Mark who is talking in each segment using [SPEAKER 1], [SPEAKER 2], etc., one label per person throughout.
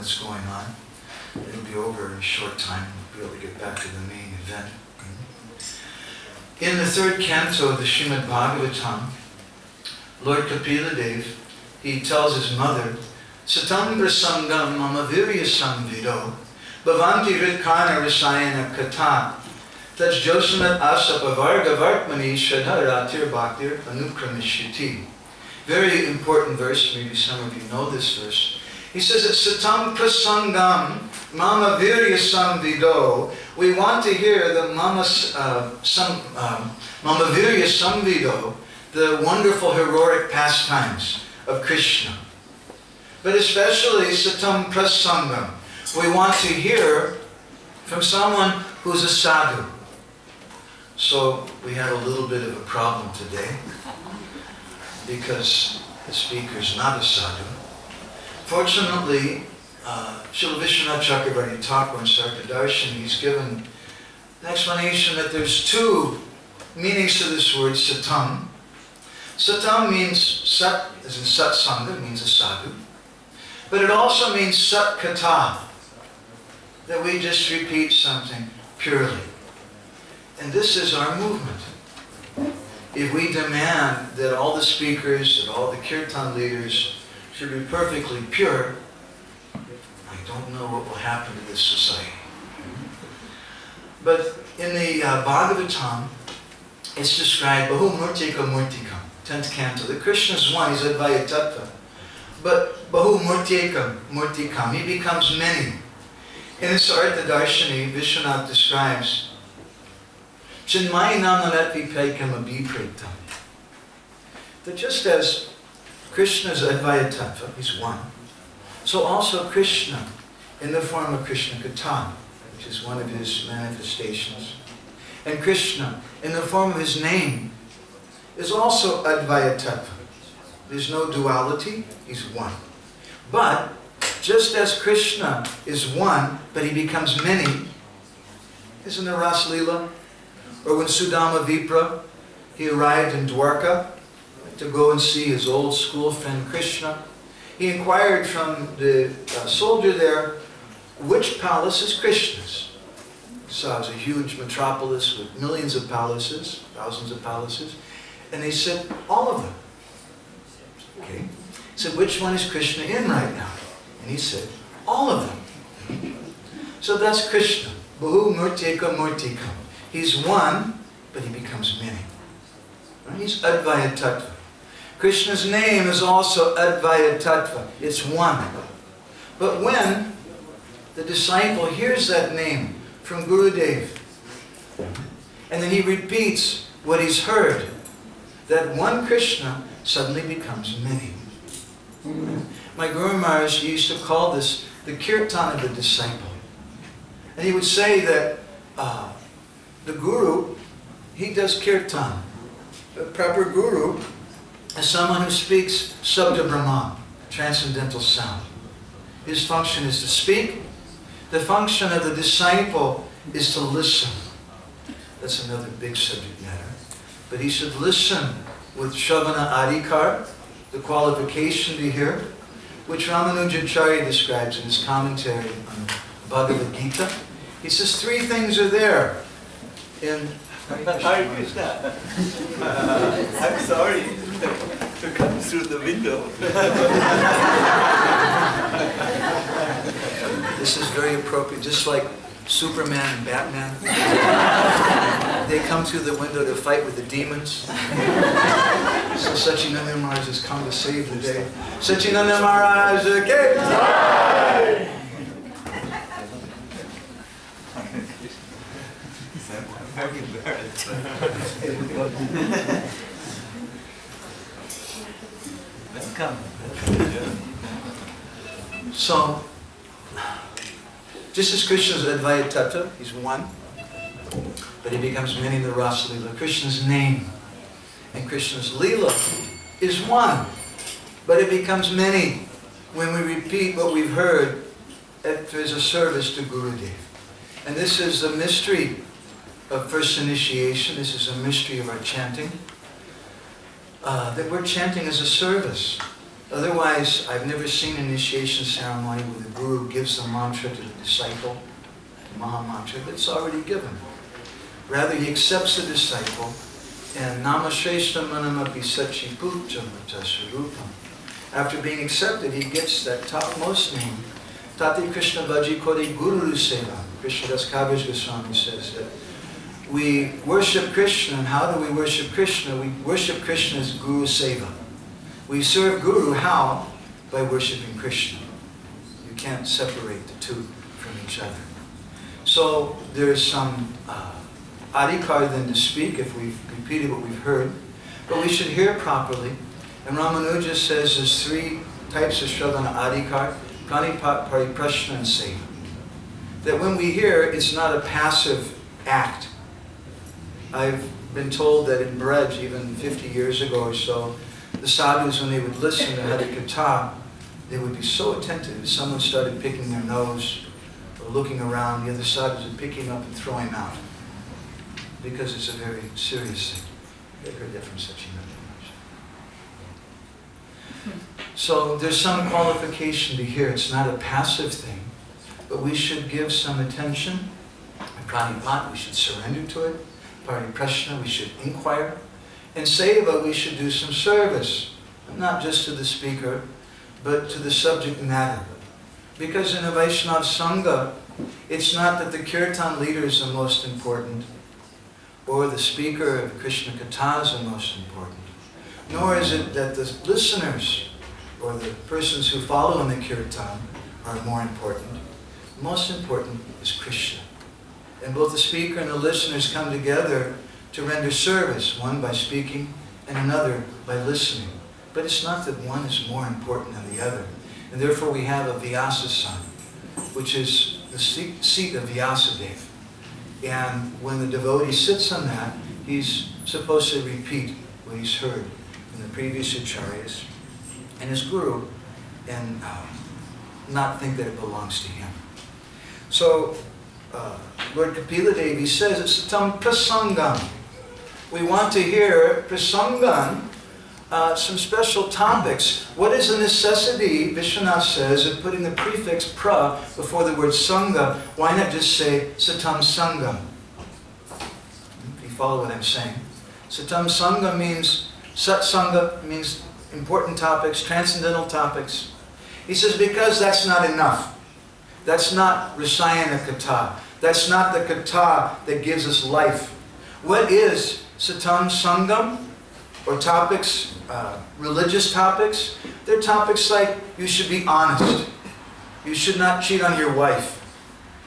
[SPEAKER 1] that's going on. It'll be over in a short time. We'll be able to get back to the main event. In the third canto of the Srimad Bhagavatam, Lord Kapila Dev, he tells his mother, Satam Prasangam Mama Virya Samvido Bhavanti Ritkana Rasayana Kata Taj Josamat Asapa Varga Vartmani Shadharatir Bhaktir Anukramishiti. Very important verse, maybe some of you know this verse. He says that Satam Prasangam Mama Virya Samvido. We want to hear the Mama Virya Samvido, the wonderful heroic pastimes of Krishna. But especially Satam Prasangam. We want to hear from someone who's a sadhu. So we had a little bit of a problem today because the speaker's not a sadhu. Fortunately, Srila Vishwanath Chakravarti Thakur in Sarkadarshan, he's given an explanation that there's two meanings to this word, satam. Satam means sat, as in satsanga, means a sadhu. But it also means sat kata, that we just repeat something purely. And this is our movement. If we demand that all the speakers, that all the kirtan leaders should be perfectly pure, I don't know what will happen to this society. But in the Bhagavatam, it's described, Bahu Murtika Murtikam, 10th canto. The Krishna is one, he's Advaita Tattva. But Bahu Murtika Murtikam, he becomes many. In his Artha Darshani, Vishwanath describes, Chinmai Namarat Vipekam Abhipretam. That just as Krishna is Advaita Tattva, he's one, so also Krishna, in the form of Krishna Kirtana, which is one of his manifestations, and Krishna, in the form of his name, is also Advaita Tattva. There's no duality, he's one. But, just as Krishna is one, but he becomes many, isn't there Ras Leela? Or when Sudama Vipra, he arrived in Dwarka to go and see his old school friend Krishna. He inquired from the soldier there, which palace is Krishna's? So it was a huge metropolis with millions of palaces, thousands of palaces. And they said, all of them. Okay. He said, which one is Krishna in right now? And he said, all of them. So that's Krishna. Bahu Murtika Murtikam. He's one, but he becomes many. Right? He's Advaita Tattva. Krishna's name is also Advaita Tattva. It's one. But when the disciple hears that name from Gurudev, and then he repeats what he's heard, that one Krishna suddenly becomes many. My Guru Maharaj used to call this the Kirtana of the disciple. And he would say that the Guru, he does Kirtan. The proper Guru is someone who speaks Sabda Brahman, transcendental sound. His function is to speak. The function of the disciple is to listen. That's another big subject matter. But he should listen with Shavana Adhikar, the qualification to hear, which Ramanujacharya describes in his commentary on Bhagavad Gita. He says three things are there in
[SPEAKER 2] Hare Krishna. I'm sorry to come through the window.
[SPEAKER 1] This is very appropriate, just like Superman and Batman. They come through the window to fight with the demons. So Satchidananda Maharaj has come to save the day. Satchidananda Maharaj, okay.
[SPEAKER 2] I'm very embarrassed. Welcome.
[SPEAKER 1] So, just as Krishna is Advaita Tattva, he's one, but he becomes many in the Rasa Leela. Krishna's name and Krishna's Leela is one, but it becomes many when we repeat what we've heard as a service to Gurudev. And this is the mystery of first initiation. This is a mystery of our chanting. That we're chanting as a service. Otherwise, I've never seen an initiation ceremony where the guru gives the mantra to the disciple, the Maha Mantra, that's already given. Rather, he accepts the disciple, and Namashreshta Manamapi Sachi Puja Matasarupam. After being accepted, he gets that topmost name, Tati Krishna Bhaji Kori Guru Seva. Krishnadas Kaviraj Goswami says that we worship Krishna, and how do we worship Krishna? We worship Krishna as Guru Seva. We serve Guru how? By worshiping Krishna. You can't separate the two from each other. So there is some adhikar then to speak if we've repeated what we've heard, but we should hear properly. And Ramanuja says there's 3 types of Shravana adhikar, Pranipat, Pariprashna, and Seva. That when we hear, it's not a passive act. I've been told that in Braj, even 50 years ago or so, the sadhus, when they would listen to Harikatha, they would be so attentive. If someone started picking their nose or looking around, the other sadhus would pick him up and throw him out. Because it's a very serious thing. They've heard that from HG Madhavananda. So there's some qualification to hear. It's not a passive thing, but we should give some attention. In Pranipat, we should surrender to it. Pariprashna, we should inquire. In Seva, we should do some service, not just to the speaker, but to the subject matter. Because in a Vaishnava Sangha, it's not that the Kirtan leaders are most important, or the speaker of Krishna Kathas are most important, nor is it that the listeners, or the persons who follow in the Kirtan, are more important. Most important is Krishna. And both the speaker and the listeners come together to render service, one by speaking and another by listening. But it's not that one is more important than the other. And therefore we have a Vyasasan, which is the seat of Vyasadeva. And when the devotee sits on that, he's supposed to repeat what he's heard from the previous acharyas and his guru, and not think that it belongs to him. So, Lord Kapila Devi says it's tam prasangam. We want to hear prasangam, some special topics. What is the necessity, Vishwanath says, of putting the prefix pra before the word sangha? Why not just say satam sangam? If you follow what I'm saying. Satam sangha means, sat sangha means important topics, transcendental topics. He says because that's not enough. That's not Rasayana Katha. That's not the Katha that gives us life. What is Satam Sangam? Or topics, religious topics? They're topics like you should be honest. You should not cheat on your wife.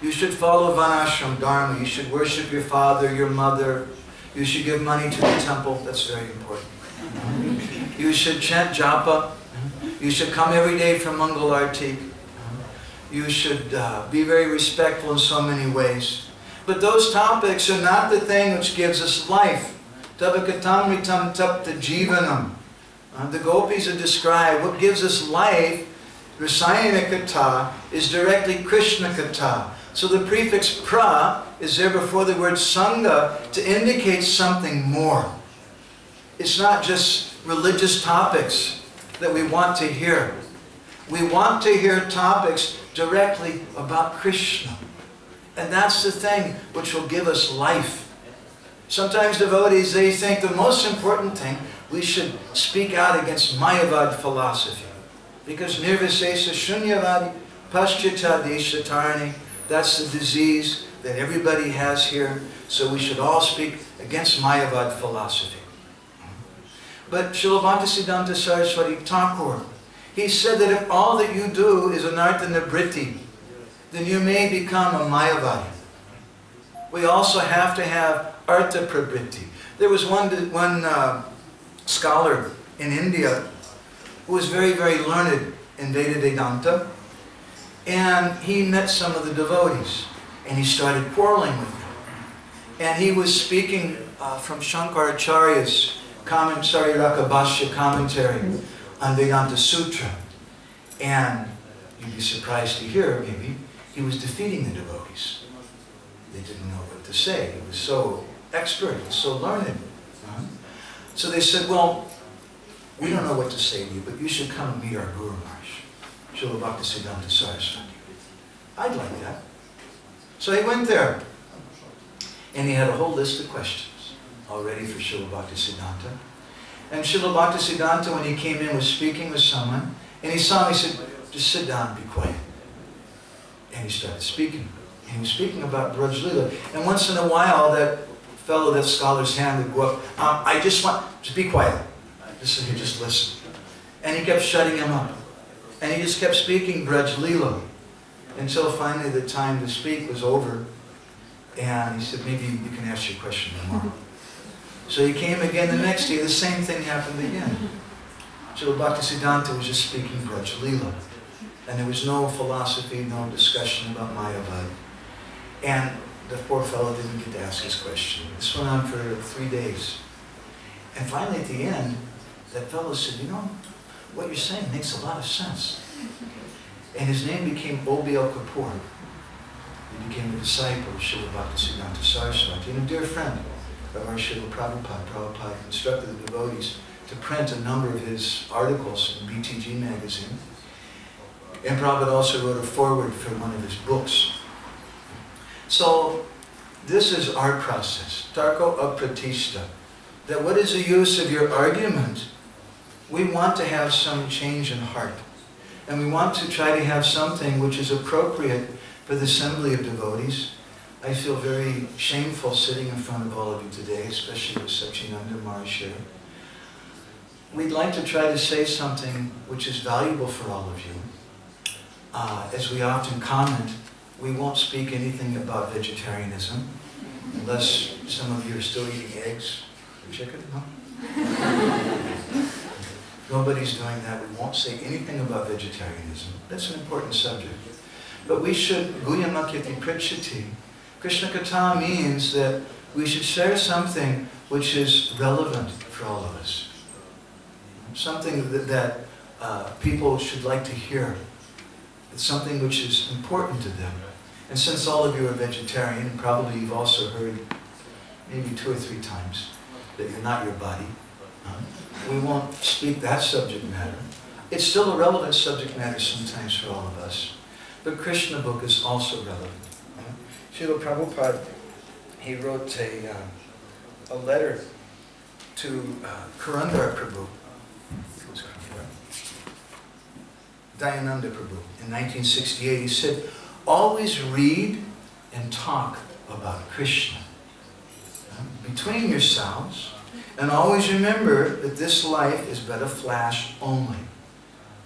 [SPEAKER 1] You should follow Varnashram Dharma. You should worship your father, your mother. You should give money to the temple. That's very important. You should chant japa. You should come every day for Mangal Arti. You should be very respectful in so many ways. But those topics are not the thing which gives us life. Tavakatamritam tapta jivanam. The gopis are described. What gives us life, Rasayana Katha, is directly Krishna Katha. So the prefix pra is there before the word sangha to indicate something more. It's not just religious topics that we want to hear. We want to hear topics directly about Krishna. And that's the thing which will give us life. Sometimes devotees, they think the most important thing, we should speak out against Mayavad philosophy. Because nirvisesa shunyavadi paschita deshatarni, that's the disease that everybody has here. So we should all speak against Mayavad philosophy. But Srila Bhaktisiddhanta Saraswati Thakur, he said that if all that you do is anartha nibritti, then you may become a Mayavadi. We also have to have artha prabritti. There was one scholar in India who was very, very learned in Veda Vedanta, and he met some of the devotees, and he started quarreling with them. And he was speaking from Shankaracharya's Sariraka Bhashya commentary on Vedanta Sutra. And you'd be surprised to hear, maybe, he was defeating the devotees. They didn't know what to say. He was so expert and so learned. So they said, well, we don't know what to say to you, but you should come and meet our Guru Maharaj, Srila Bhaktisiddhanta Saraswati. I'd like that. So he went there, and he had a whole list of questions all ready for Srila Bhaktisiddhanta. And Srila Bhaktisiddhanta, when he came in, was speaking with someone, and he saw him, he said, just sit down and be quiet. And he started speaking. And he was speaking about Braj Lila. And once in a while, that fellow, that scholar's hand would go up, I just want, just be quiet. Just listen. And he kept shutting him up. And he just kept speaking Braj Lila until finally the time to speak was over. And he said, maybe you can ask your question tomorrow. So he came again the next day, the same thing happened again. Srila Bhaktisiddhanta was just speaking Braj Lila. And there was no philosophy, no discussion about Mayavad. And the poor fellow didn't get to ask his question. This went on for 3 days. And finally at the end, that fellow said, you know, what you're saying makes a lot of sense. And his name became Obiel Kapoor. He became a disciple of Srila Bhaktisiddhanta Saraswati and a dear friend of our Srila Prabhupada. Prabhupada instructed the devotees to print a number of his articles in BTG magazine. And Prabhupada also wrote a foreword for one of his books. So this is our process, Tarko Apratishta. That what is the use of your argument? We want to have some change in heart. And we want to try to have something which is appropriate for the assembly of devotees. I feel very shameful sitting in front of all of you today, especially with Sachinanda Maharaj here. We'd like to try to say something which is valuable for all of you. As we often comment, we won't speak anything about vegetarianism, unless some of you are still eating eggs or chicken, no? Nobody's doing that. We won't say anything about vegetarianism. That's an important subject. But we should, Guyamakyati Pritchati. Krishna Katha means that we should share something which is relevant for all of us. Something that people should like to hear. It's something which is important to them. And since all of you are vegetarian, probably you've also heard maybe 2 or 3 times that you're not your body. We won't speak that subject matter. It's still a relevant subject matter sometimes for all of us. But Krishna book is also relevant. Srila Prabhupada, he wrote a letter to Karandar Prabhu, Dayananda Prabhu, in 1968. He said, always read and talk about Krishna between yourselves, and always remember that this life is but a flash only.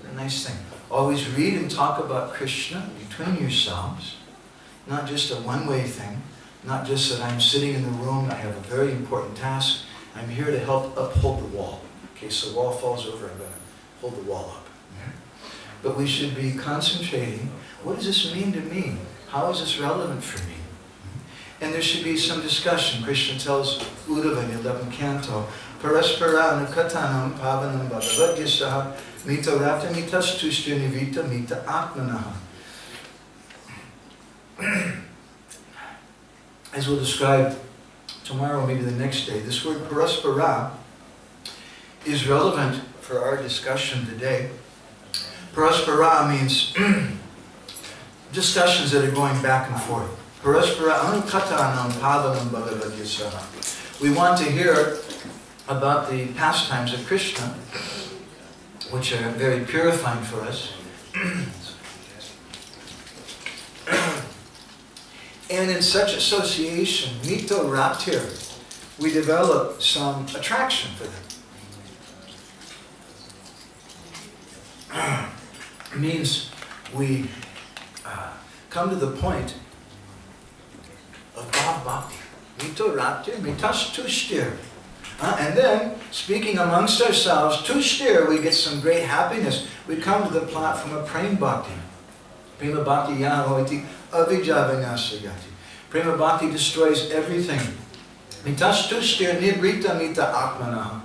[SPEAKER 1] What a nice thing. Always read and talk about Krishna between yourselves, not just a one-way thing, not just that I'm sitting in the room, I have a very important task, I'm here to help uphold the wall. In case the wall falls over, I'm going to hold the wall up. But we should be concentrating, what does this mean to me? How is this relevant for me? And there should be some discussion. Krishna tells Uddhava in the 11th canto, Paraspara anukatanam pavanam bhagavad-gita mita rata mitastushtya nivita mita atmanaha. As we'll describe tomorrow, maybe the next day, this word paraspara is relevant for our discussion today. Paraspara means discussions that are going back and forth. Paraspara anukatanam pavanam bhagavad-gita. We want to hear about the pastimes of Krishna, which are very purifying for us. And in such association, mito ratir, we develop some attraction for them. It means we come to the point of bhav bhakti. Mito ratir, mitas tushtir. And then, speaking amongst ourselves, tushtir, we get some great happiness. We come to the platform of prema bhakti. Prema bhakti yahoiti avijavanasayati. Prema bhakti destroys everything. Mitas tushtir nibrita mita atmanaha.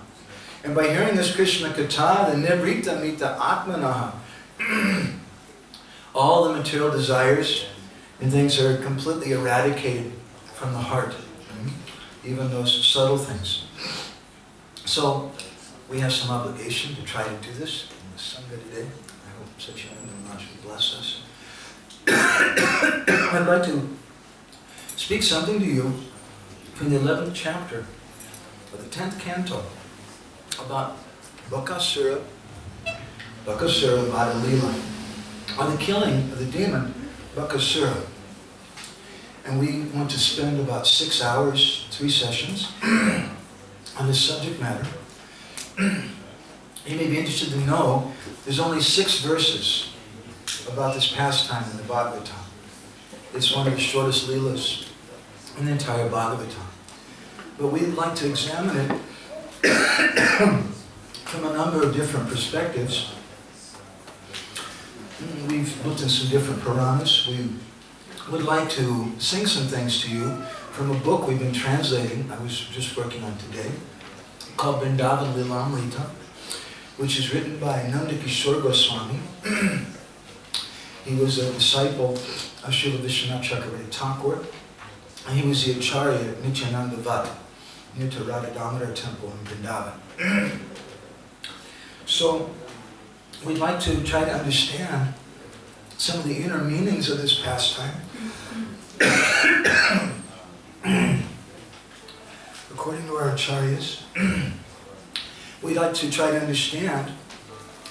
[SPEAKER 1] And by hearing this Krishna Katha, the nibrita mita atmanaha, all the material desires and things are completely eradicated from the heart. Even those subtle things. So, we have some obligation to try to do this in the Sangha today. I hope Satchidananda Maharaj will bless us. I'd like to speak something to you from the 11th chapter of the 10th canto about Bakasura Vada Lila, on the killing of the demon Bakasura. And we want to spend about 6 hours, 3 sessions, on this subject matter. You may be interested to know there's only 6 verses about this pastime in the Bhagavatam. It's one of the shortest Leelas in the entire Bhagavatam. But we'd like to examine it from a number of different perspectives. We've looked at some different Puranas. We would like to sing some things to you from a book we've been translating, I was just working on today, called Vrindavan Lilamrita, which is written by Nandakishore Goswami. He was a disciple of Srila Vishwanath Chakravarti Thakur, and he was the Acharya at Nityananda Vata, near to Radha Damodar Temple in Vrindavan. So, we'd like to try to understand some of the inner meanings of this pastime. According to our acharyas, we'd like to try to understand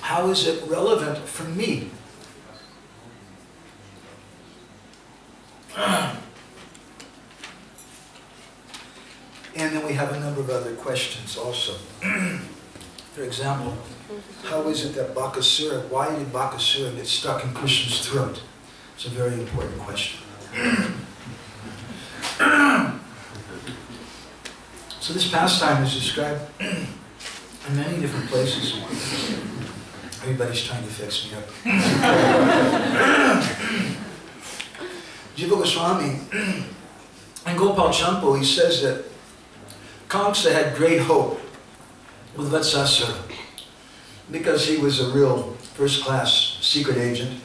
[SPEAKER 1] how is it relevant for me. And then we have a number of other questions also. For example, how is it that Bakasura, why did Bakasura get stuck in Krishna's throat? It's a very important question. So this pastime is described in many different places. Everybody's trying to fix me up. Jiva Goswami and Gopal Champu, he says that Kamsa had great hope with Vatsasura because he was a real first-class secret agent.